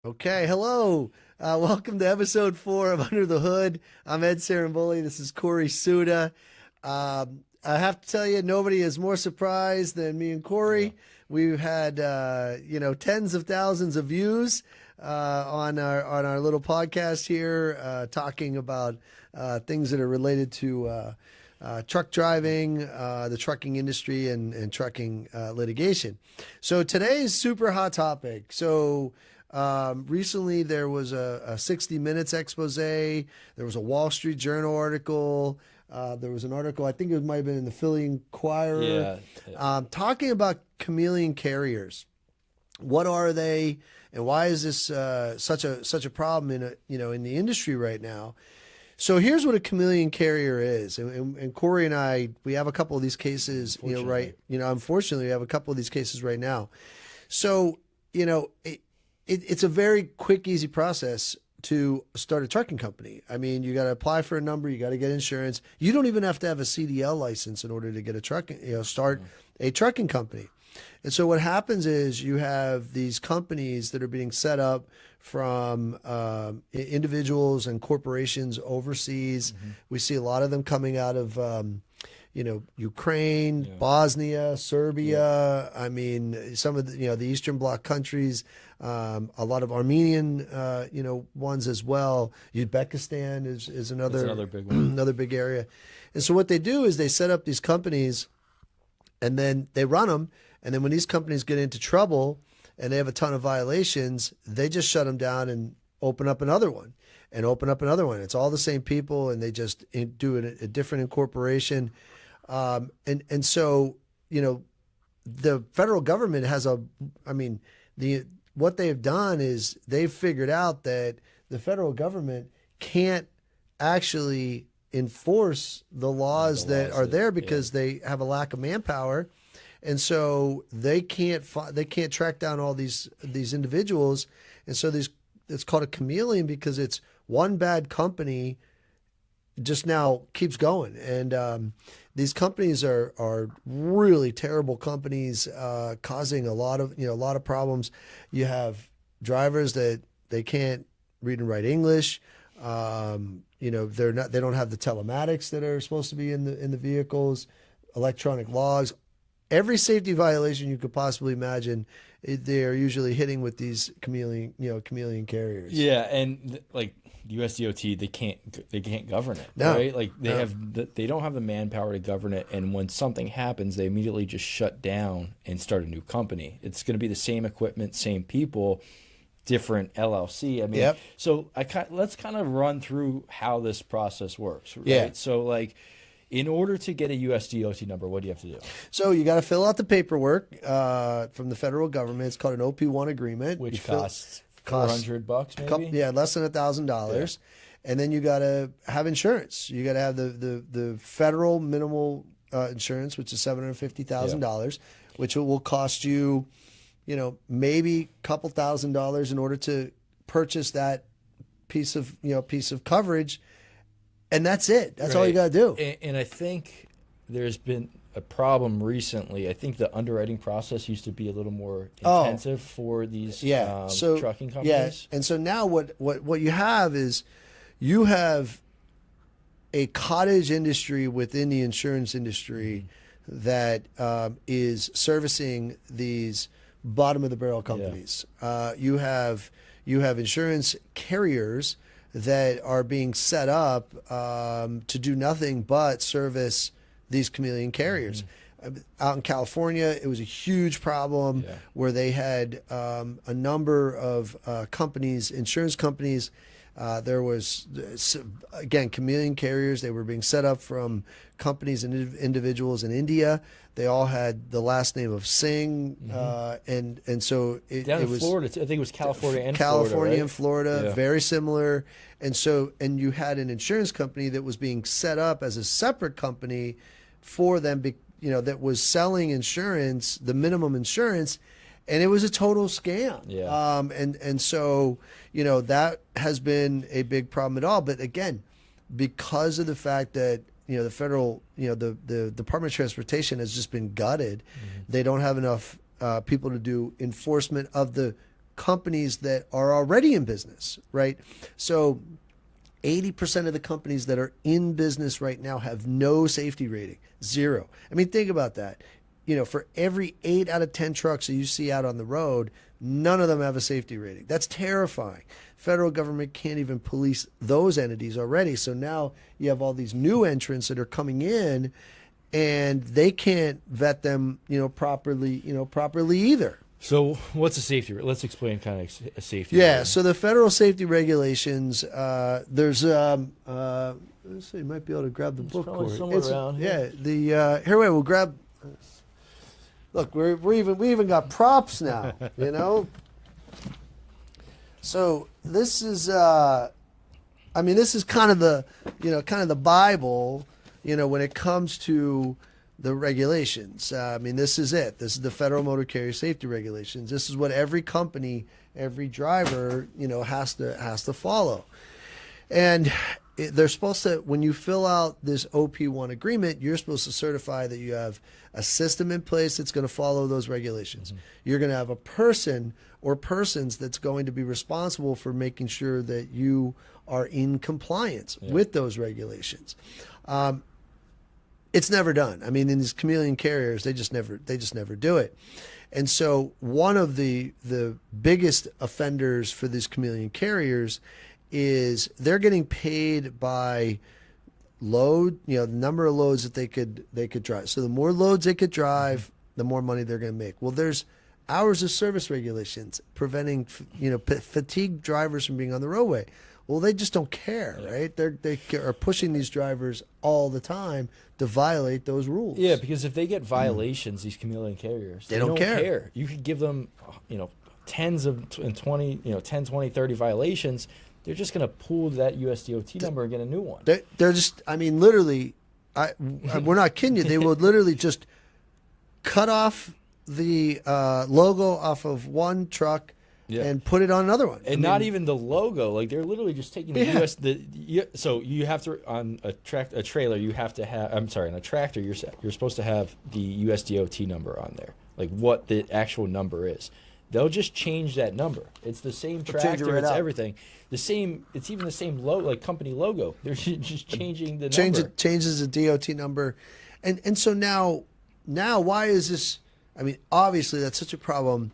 Okay, hello. Welcome to episode 4 of Under the Hood. I'm Ed Ciarimboli. This is Corey Suda. I have to tell you, nobody is more surprised than me and Corey. Yeah. We've had tens of thousands of views on our little podcast here, talking about things that are related to truck driving, the trucking industry, and trucking litigation. So today's super hot topic. So recently there was a 60 Minutes expose. There was a Wall Street Journal article. There was an article, I think it might have been in the Philly Inquirer, talking about chameleon carriers. What are they, and why is this such a problem in the industry right now? So here's what a chameleon carrier is, and Corey and I, we have a couple of these cases, unfortunately we have a couple of these cases right now. So it's a very quick, easy process to start a trucking company. I mean, you got to apply for a number, you got to get insurance. You don't even have to have a CDL license in order to get a start a trucking company. And so what happens is you have these companies that are being set up from individuals and corporations overseas. Mm-hmm. We see a lot of them coming out of Ukraine, Bosnia, Serbia. I mean, some of the Eastern Bloc countries, a lot of Armenian, ones as well. Uzbekistan is another big one. Another big area. And so what they do is they set up these companies and then they run them. And then when these companies get into trouble and they have a ton of violations, they just shut them down and open up another one and open up another one. It's all the same people, and they just do a different incorporation. And so, the federal government has what they've done is they've figured out that the federal government can't actually enforce the laws that are there because they have a lack of manpower. And so they can't track down all these individuals. And so it's called a chameleon because it's one bad company just now keeps going. And these companies are really terrible companies, causing a lot of problems. You have drivers that they can't read and write English. They don't have the telematics that are supposed to be in the vehicles, electronic logs. Every safety violation you could possibly imagine, they are usually hitting with these chameleon carriers. Yeah, and like USDOT, they can't govern it. No, right? Like they don't have the manpower to govern it, and when something happens, they immediately just shut down and start a new company. It's going to be the same equipment, same people, different LLC. I mean, So let's kind of run through how this process works. Right? Yeah. So in order to get a USDOT number, what do you have to do? So you got to fill out the paperwork from the federal government. It's called an OP1 agreement, which costs $400 maybe. Less than $1,000. And then you got to have insurance. You got to have the federal minimal insurance, which is $750,000, which will cost you, maybe a couple $1,000s in order to purchase that piece of coverage. And that's it. That's all you got to do. And I think there's been a problem recently. I think the underwriting process used to be a little more intensive for these trucking companies. Yeah. And so now what you have is you have a cottage industry within the insurance industry that is servicing these bottom of the barrel companies. You have insurance carriers that are being set up to do nothing but service these chameleon carriers. Out in California, it was a huge problem where they had a number of companies, insurance companies. There was, again, chameleon carriers. They were being set up from companies and individuals in India. They all had the last name of Singh, and so it was Florida. I think it was California and Florida, very similar. And you had an insurance company that was being set up as a separate company for them, that was selling insurance, the minimum insurance, and it was a total scam. So that has been a big problem at all. But again, because of the fact that the federal, the Department of Transportation has just been gutted. They don't have enough people to do enforcement of the companies that are already in business, right? So 80% of the companies that are in business right now have no safety rating, zero. I mean, think about that. For every 8 out of 10 trucks that you see out on the road, none of them have a safety rating. That's terrifying. Federal government can't even police those entities already. So now you have all these new entrants that are coming in, and they can't vet them, properly either. So what's a safety? Let's explain kind of a safety. Yeah. So the federal safety regulations, there's let's see, you might be able to grab the book. Somewhere around here. Yeah. Here, wait. We'll grab. Look, we even got props now. So this is, this is kind of the Bible, when it comes to the regulations. This is it. This is the Federal Motor Carrier Safety Regulations. This is what every company, every driver, has to follow. And they're supposed to, when you fill out this OP1 agreement, you're supposed to certify that you have a system in place that's going to follow those regulations. Mm-hmm. You're going to have a person or persons that's going to be responsible for making sure that you are in compliance with those regulations. It's never done. In these chameleon carriers, they just never do it. And so one of the biggest offenders for these chameleon carriers is they're getting paid by load, the number of loads that they could drive. So the more loads they could drive, the more money they're going to make. Well, there's hours of service regulations preventing, fatigued drivers from being on the roadway. Well, they just don't care, right? They are pushing these drivers all the time to violate those rules. Yeah, because if they get violations, these chameleon carriers, they don't care. You could give them, 10, 20, 30 violations. They're just going to pull that USDOT number and get a new one. They're just, literally, we're not kidding you. They would literally just cut off the logo off of one truck and put it on another one. And not even the logo. Like, they're literally just taking the so you have to, on a trailer, you have to have, on a tractor, you're supposed to have the USDOT number on there, like what the actual number is. They'll just change that number. It's the same tractor, it's everything. It's even the same like company logo. They're just changing the number. It changes the DOT number. And so now why is this? Obviously that's such a problem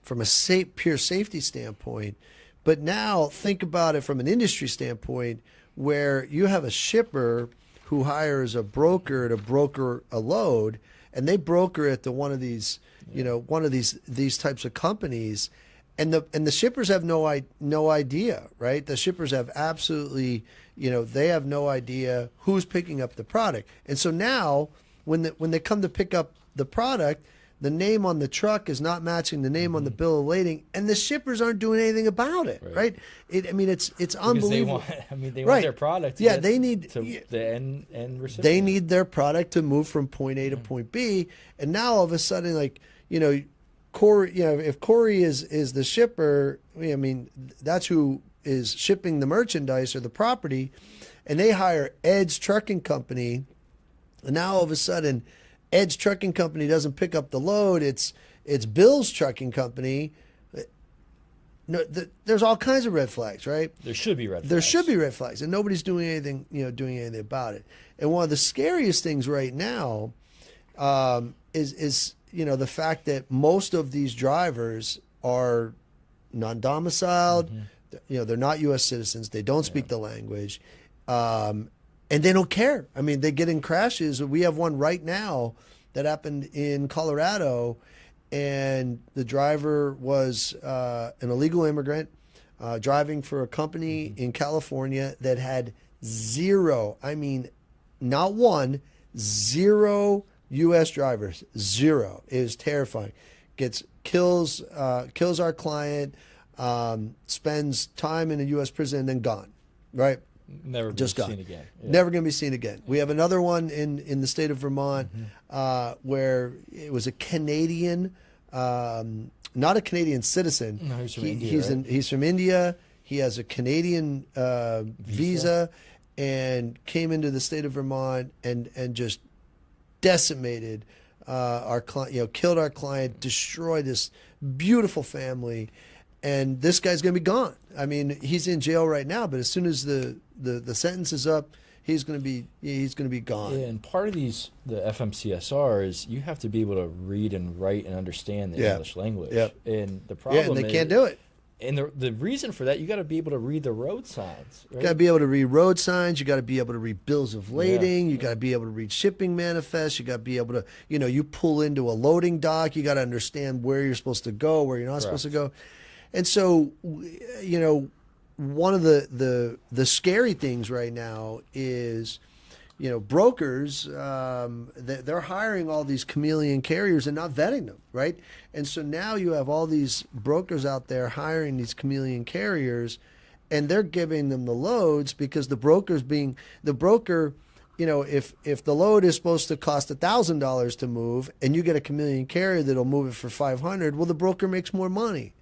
from a pure safety standpoint. But now think about it from an industry standpoint, where you have a shipper who hires a broker to broker a load, and they broker it to one of these, one of these types of companies, and the shippers have no idea, right? The shippers have absolutely, they have no idea who's picking up the product. And so now when they come to pick up the product, the name on the truck is not matching the name on the bill of lading, and the shippers aren't doing anything about it, right? It's unbelievable. They want their product. They need the end recipient. They need their product to move from point A to point B, and now all of a sudden, Corey, if Corey is the shipper, that's who is shipping the merchandise or the property, and they hire Ed's Trucking Company, and now all of a sudden, Ed's Trucking Company doesn't pick up the load. It's Bill's Trucking Company. No, there's all kinds of red flags, right? There should be red flags. There should be red flags, and nobody's doing anything about it. And one of the scariest things right now is the fact that most of these drivers are non-domiciled. Mm-hmm. They're not U.S. citizens. They don't speak the language. And they don't care. They get in crashes. We have one right now that happened in Colorado, and the driver was an illegal immigrant driving for a company in California that had zero, not one, zero U.S. drivers. Zero. It was terrifying. Kills our client, spends time in a U.S. prison, and then gone, right? Never be seen again. Yeah. Never going to be seen again. We have another one in the state of Vermont where it was a Canadian, not a Canadian citizen. No, he's from India. He's from India. He has a Canadian visa and came into the state of Vermont and just decimated our client. Killed our client, destroyed this beautiful family. and this guy's going to be gone. I mean, he's in jail right now, but as soon as the sentence is up, he's going to be gone. Yeah, and part of the FMCSR is you have to be able to read and write and understand the English language. Yep. And the problem and they can't do it. And the reason for that, you got to be able to read the road signs. Right? You got to be able to read road signs. You got to be able to read bills of lading. You got to be able to read shipping manifests. You got to be able to, you pull into a loading dock. You got to understand where you're supposed to go, where you're not supposed to go. And so, one of the scary things right now is, brokers, they're hiring all these chameleon carriers and not vetting them, right? And so now you have all these brokers out there hiring these chameleon carriers, and they're giving them the loads because the broker, if the load is supposed to cost $1,000 to move and you get a chameleon carrier that'll move it for $500, well, the broker makes more money.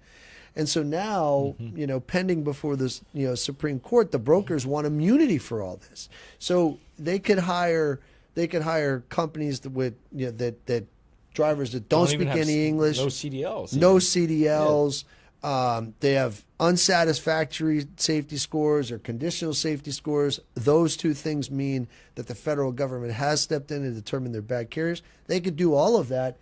And so now, pending before this, Supreme Court, the brokers want immunity for all this. So they could hire companies that drivers that don't speak any English. No CDLs. No CDLs. Yeah. They have unsatisfactory safety scores or conditional safety scores. Those two things mean that the federal government has stepped in and determined they're bad carriers. They could do all of that,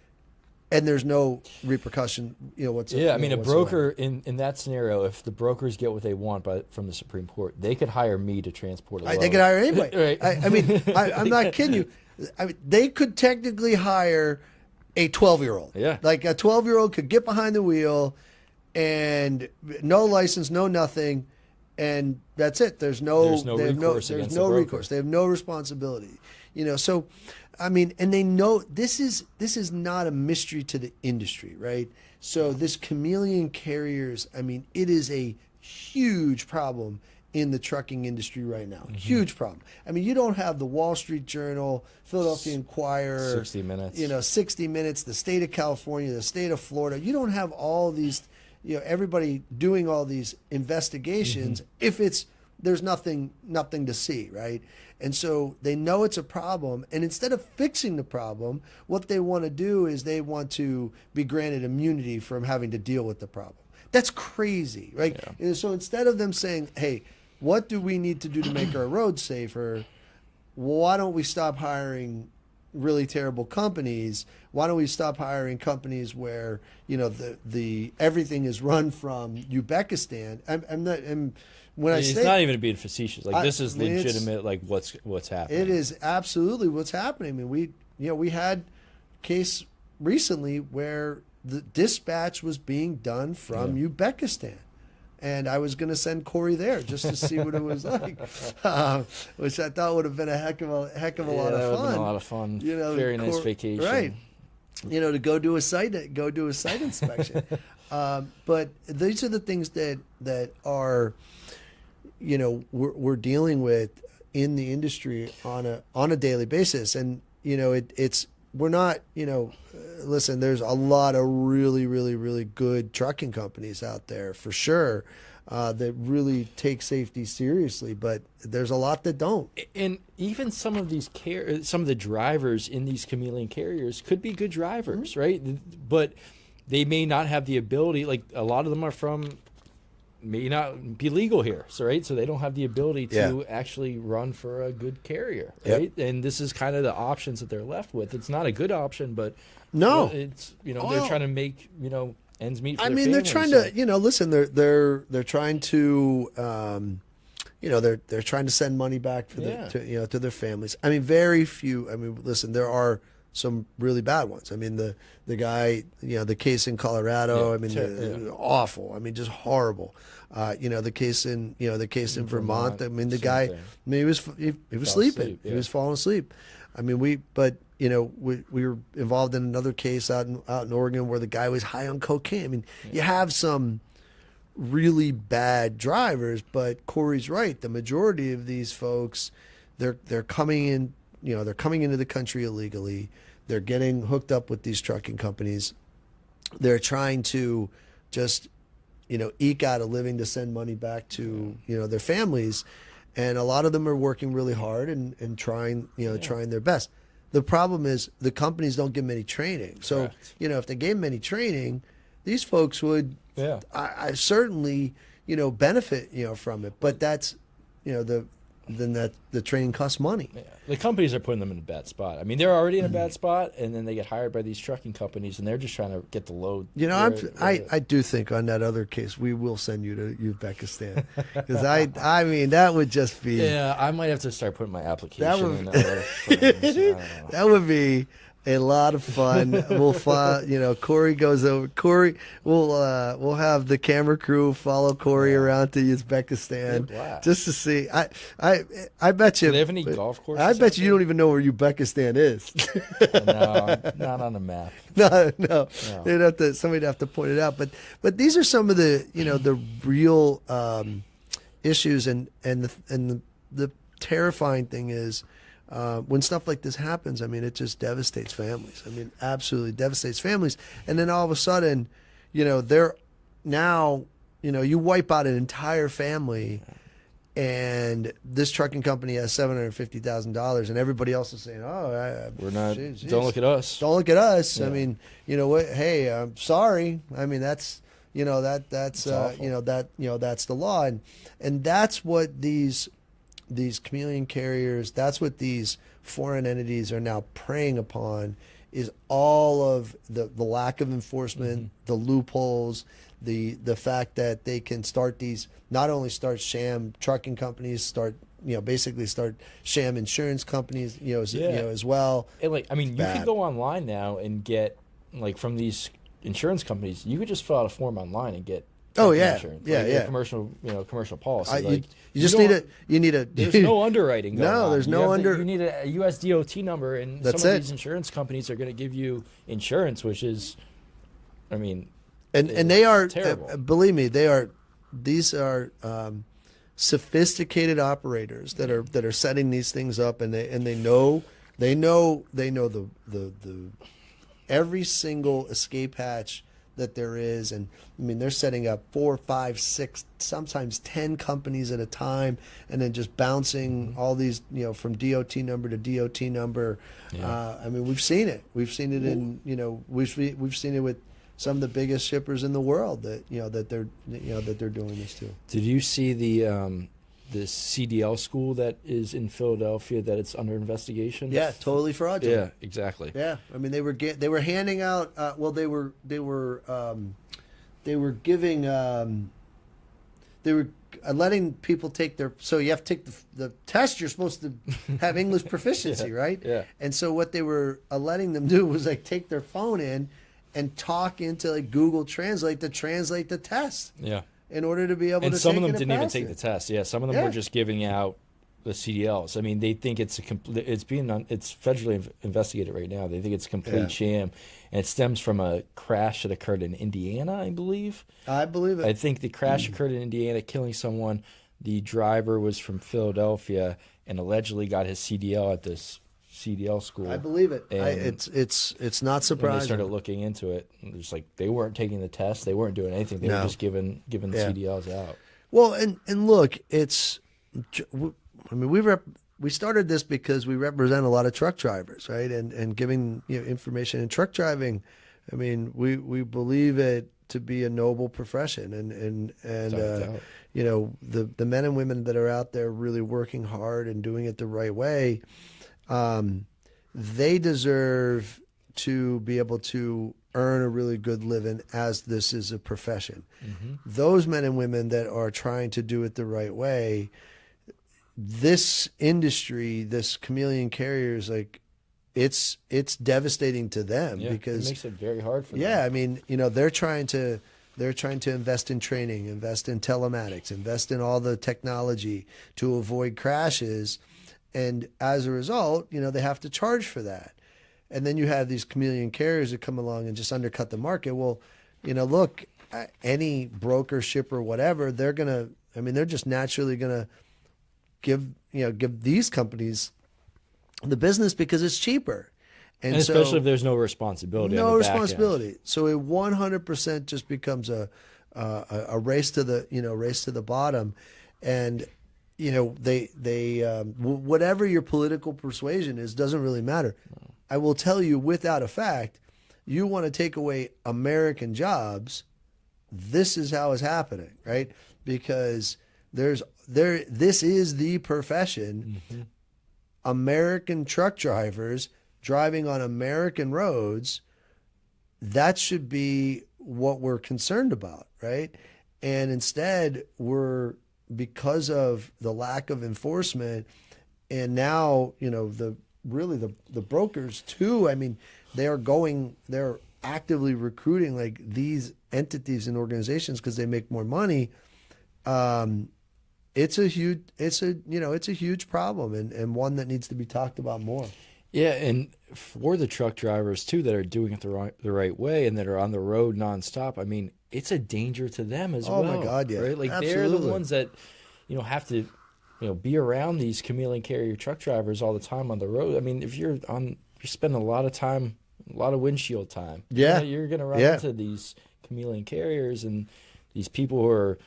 and there's no repercussion, whatsoever. Yeah, I mean, a broker in that scenario, if the brokers get what they want from the Supreme Court, they could hire me to transport a load. They could hire anybody. Right. I'm not kidding you. They could technically hire a 12-year-old. Yeah. Like a 12-year-old could get behind the wheel and no license, no nothing, and that's it. There's no recourse. They have no responsibility. So I mean, and they know this is not a mystery to the industry, right? So this chameleon carriers, I mean, it is a huge problem in the trucking industry right now. Huge problem. I mean, you don't have the Wall Street Journal, Philadelphia Inquirer, 60 Minutes, 60 Minutes, the state of California, the state of Florida. You don't have all these, everybody doing all these investigations if there's nothing to see, right? And so they know it's a problem, and instead of fixing the problem, what they want to do is they want to be granted immunity from having to deal with the problem. That's crazy, right? Yeah. And so instead of them saying, hey, what do we need to do to make our roads safer? Why don't we stop hiring really terrible companies? Why don't we stop hiring companies where the everything is run from Uzbekistan? It's not even being facetious. Like, this is legitimate. Like, what's happening? It is absolutely what's happening. I mean, we had a case recently where the dispatch was being done from Uzbekistan. And I was going to send Corey there just to see what it was like, which I thought would have been a heck of a lot of fun. That would have been a lot of fun. Very nice vacation, right? To go do a site inspection. But these are the things that are, we're dealing with in the industry on a daily basis, and we're not, listen, there's a lot of really, really, really good trucking companies out there for sure that really take safety seriously, but there's a lot that don't. And even some of the drivers in these chameleon carriers could be good drivers, right? But they may not have the ability, like a lot of them may not be legal here, right? So they don't have the ability to actually run for a good carrier, right? Yep. And this is kind of the options that they're left with. It's not a good option, but it's they're trying to make ends meet. For their they're families, trying to listen. They're trying to they're trying to send money back for to their families. I mean, very few. I mean, listen, there are some really bad ones. I mean, the guy, the case in Colorado. I mean, awful. I mean, just horrible. The case in Vermont. I mean, the guy. I mean, he was sleeping. He was falling asleep. I mean, we were involved in another case out in Oregon where the guy was high on cocaine. I mean, you have some really bad drivers, but Corey's right. The majority of these folks, they're coming in. They're coming into the country illegally. They're getting hooked up with these trucking companies. They're trying to just, eke out a living to send money back to, their families. And a lot of them are working really hard and trying their best. The problem is the companies don't give them any training. So, Correct. If they gave them any training, these folks would, Yeah. I certainly, benefit, from it. But that's, then the training costs money. Yeah. The companies are putting them in a bad spot. I mean, they're already in a bad spot, and then they get hired by these trucking companies, and they're just trying to get the load. I do think on that other case we will send you to Uzbekistan, because I mean that would just be, Yeah, I might have to start putting my application in. That would be a lot of fun. We'll Corey goes over. We'll have the camera crew follow Corey around to Uzbekistan just to see. I bet you. Do they have any golf courses? I bet you don't even know where Uzbekistan is. No, not on the map. No. Somebody'd have to point it out. But these are some of the the real issues, and the terrifying thing is, when stuff like this happens, I mean, it just devastates families. I mean, absolutely devastates families. And then all of a sudden, they're now, you wipe out an entire family, and this trucking company has $750,000, and everybody else is saying, "Oh, we're not. Don't look at us. Don't look at us." Yeah. I mean, you know what? Hey, I'm sorry. I mean, that's that's the law, and that's what these chameleon carriers, that's what these foreign entities are now preying upon, is all of the lack of enforcement, the loopholes, the fact that they can start not only start sham trucking companies, basically start sham insurance companies, as well. And you can go online now and get, from these insurance companies, you could just fill out a form online and get insurance. Commercial policy. You just need a. There's no underwriting going on. There's you need a U.S. DOT number, and That's some of it. these insurance companies are going to give you insurance, which is, and they are terrible. Believe me, these are sophisticated operators that are setting these things up, and they know the every single escape hatch that there is. And I mean, they're setting up 4, 5, 6, sometimes 10 companies at a time, and then just bouncing all these, from DOT number to DOT number. Yeah. I mean, we've seen it in, we've seen it with some of the biggest shippers in the world that they're doing this to. Did you see the CDL school that is in Philadelphia that it's under investigation? Yeah, totally fraudulent. Yeah, exactly. Yeah, I mean, they were handing out. They were giving. They were letting people take their. So you have to take the test. You're supposed to have English proficiency, right? Yeah. And so what they were letting them do was take their phone in and talk into Google Translate to translate the test. Yeah. In order to be able to, and some take of them it didn't and even pass take it. the test. Yeah, some of them were just giving out the CDLs. I mean, they think it's it's federally investigated right now. They think it's a complete sham, and it stems from a crash that occurred in Indiana, I believe. I believe it. I think the crash occurred in Indiana, killing someone. The driver was from Philadelphia and allegedly got his CDL at this CDL school. I believe it. And it's not surprising. when they started looking into it, it's they weren't taking the test, they weren't doing anything. They were just giving the CDLs out. Well, and look, I mean, we started this because we represent a lot of truck drivers, right? And giving information in truck driving. I mean, we believe it to be a noble profession, and the men and women that are out there really working hard and doing it the right way. They deserve to be able to earn a really good living, as this is a profession. Mm-hmm. Those men and women that are trying to do it the right way, this industry, this chameleon carriers, it's devastating to them, because it makes it very hard for them. Yeah, I mean, they're trying to invest in training, invest in telematics, invest in all the technology to avoid crashes. And as a result, they have to charge for that. And then you have these chameleon carriers that come along and just undercut the market. Well, look, any broker, shipper, whatever, they're just naturally going to give these companies the business because it's cheaper. And especially if there's no responsibility. No on the back responsibility. end. So it 100% just becomes a race to the bottom. And whatever your political persuasion is doesn't really matter. I will tell you without a fact, you want to take away American jobs, this is how it's happening, right? Because this is the profession. American truck drivers driving on American roads, that should be what we're concerned about, right? And instead, because of the lack of enforcement, and now, the brokers too, I mean, they're actively recruiting like these entities and organizations because they make more money. It's a huge problem, and one that needs to be talked about more. Yeah, and for the truck drivers too that are doing it the right way and that are on the road nonstop, I mean, it's a danger to them as well. Oh my God, yeah, right? Like absolutely. they're the ones that have to be around these chameleon carrier truck drivers all the time on the road. I mean, if you're spending a lot of time, a lot of windshield time, yeah, you're going to run into these chameleon carriers and these people who are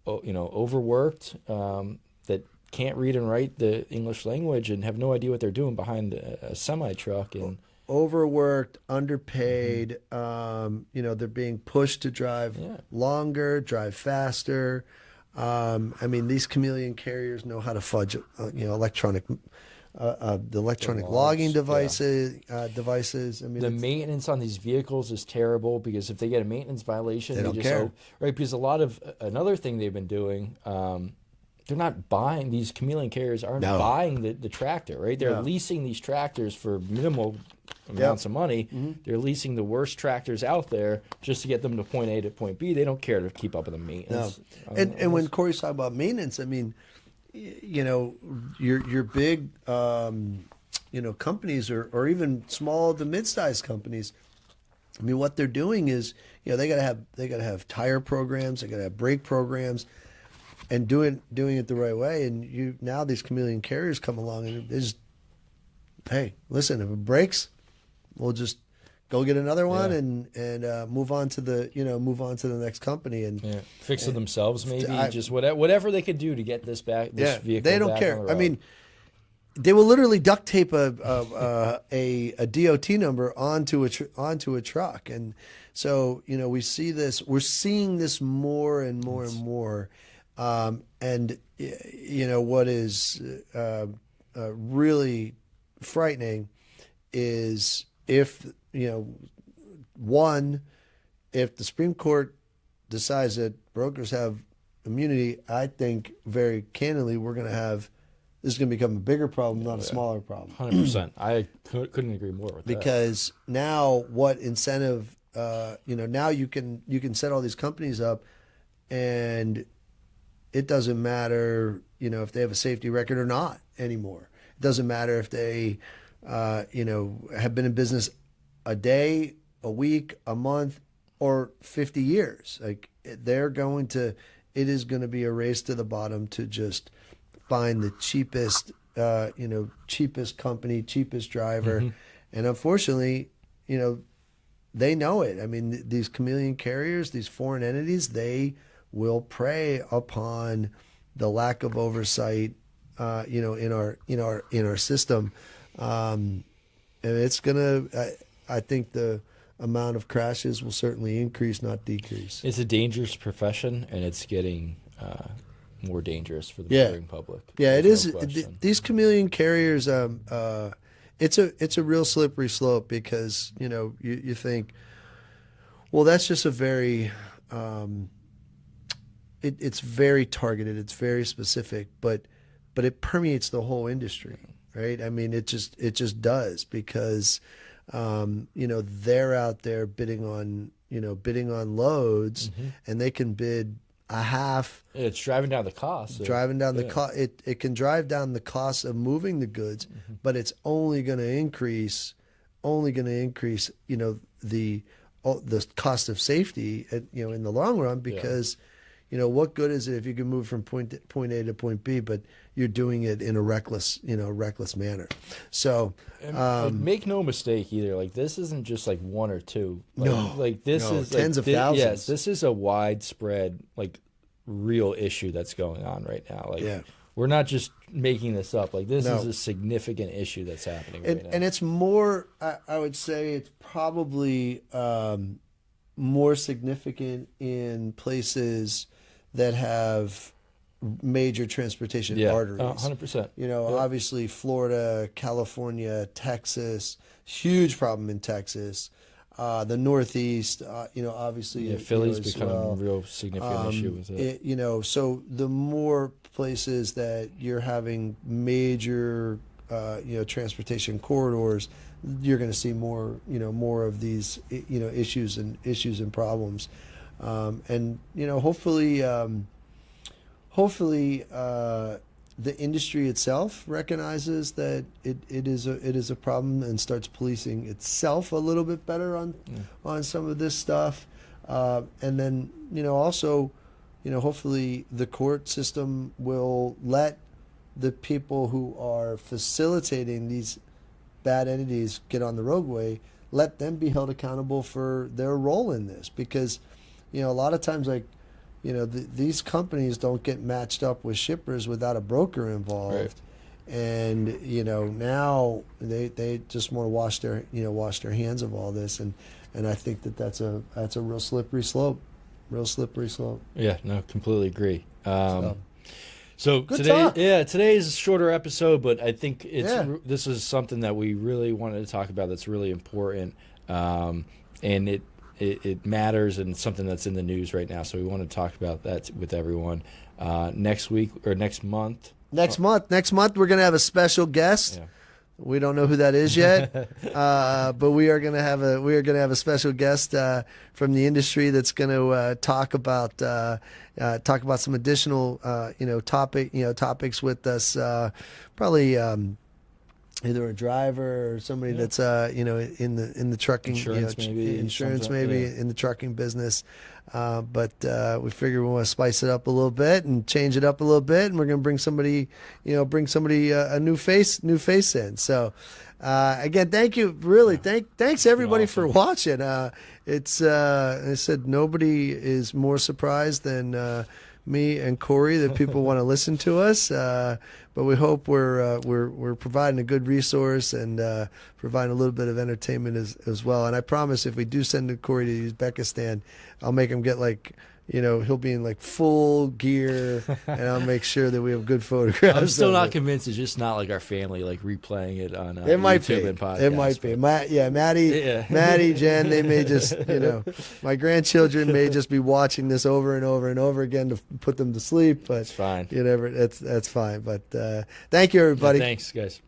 overworked, that can't read and write the English language and have no idea what they're doing behind a semi truck, and overworked, underpaid. They're being pushed to drive longer, drive faster. I mean, these chameleon carriers know how to fudge, electronic logging devices. I mean, the maintenance on these vehicles is terrible because if they get a maintenance violation, they don't care. Right? Because another thing they've been doing, they're not buying, these chameleon carriers aren't buying the tractor, right? They're leasing these tractors for minimal amounts of money. They're leasing the worst tractors out there just to get them to point A to point B. They don't care to keep up with the maintenance. No. And when Corey's talking about maintenance, I mean, your big companies or even small to mid-sized companies, I mean, what they're doing is, they gotta have tire programs, they gotta have brake programs, and doing it the right way. And now these chameleon carriers come along and it's, hey, listen, if it breaks, we'll just go get another one and move on to the next company and fix it themselves, maybe just whatever they could do to get this vehicle. They don't care. I mean, they will literally duct tape a DOT number onto a truck, and so we're seeing this more and more and more. And what is really frightening is if if the Supreme Court decides that brokers have immunity, I think very candidly this is going to become a bigger problem, not a smaller problem. 100%. I couldn't agree more with that. Because now what incentive, now you can set all these companies up, and it doesn't matter, if they have a safety record or not anymore. It doesn't matter if they, have been in business a day, a week, a month, or 50 years. Like it is going to be a race to the bottom to just find the cheapest company, cheapest driver. And unfortunately, they know it. I mean, these chameleon carriers, these foreign entities, they will prey upon the lack of oversight, in our system, and it's I think the amount of crashes will certainly increase, not decrease. It's a dangerous profession, and it's getting more dangerous for the motoring public. Yeah, it is. These chameleon carriers, it's a real slippery slope because you think, well, that's just a very it's very targeted, it's very specific, but it permeates the whole industry, right? I mean, it just does because they're out there bidding on loads, and they can bid a half. It's driving down the cost. It can drive down the cost of moving the goods, but it's only going to increase the cost of safety in the long run, because what good is it if you can move from point A to point B, but you're doing it in a reckless manner. So make no mistake either. Like, this isn't just like one or two. This is tens of thousands. Yes, this is a widespread, real issue that's going on right now. we're not just making this up. Like this No. is a significant issue that's happening right now. And it's more, I would say it's probably more significant in places that have major transportation arteries. 100%. You know, obviously Florida, California, Texas, huge problem in Texas. The Northeast, you know, obviously. Yeah, Philly's as become well. a real significant issue with it. You know, so the more places that you're having major, you know, transportation corridors, you're going to see more, you know, more of these, you know, issues and problems. And, you know, hopefully the industry itself recognizes that it is a problem and starts policing itself a little bit better on some of this stuff. And then, you know, also, you know, hopefully the court system will let the people who are facilitating these bad entities get on the roadway, let them be held accountable for their role in this. Because, you know, a lot of times, like, you know, these companies don't get matched up with shippers without a broker involved. Right. And, you know, now they just want to wash their hands of all this. And I think that's a real slippery slope. Yeah, no, completely agree. So Good today, talk. Today is a shorter episode, but I think this is something that we really wanted to talk about. That's really important, and it matters, and it's something that's in the news right now. So we want to talk about that with everyone next week or next month. Next month, we're gonna have a special guest. Yeah. We don't know who that is yet, but we are gonna have a special guest from the industry that's gonna talk about some additional topics with us. Probably either a driver or somebody that's in the trucking insurance maybe in the trucking business. But we figure we want to spice it up a little bit and change it up a little bit, and we're going to bring somebody a new face in. So again, thank you, really. Thanks everybody for watching. It's I said nobody is more surprised than me and Corey that people want to listen to us. But we hope we're providing a good resource and providing a little bit of entertainment as well. And I promise, if we do send Corey to Uzbekistan, I'll make him get he'll be in full gear, and I'll make sure that we have good photographs. I'm still not convinced. It's just not like our family replaying it on YouTube and podcast. It might be. Maddie, Jen, they may just, my grandchildren may just be watching this over and over and over again to put them to sleep. But it's fine. That's fine. But thank you, everybody. Yeah, thanks, guys.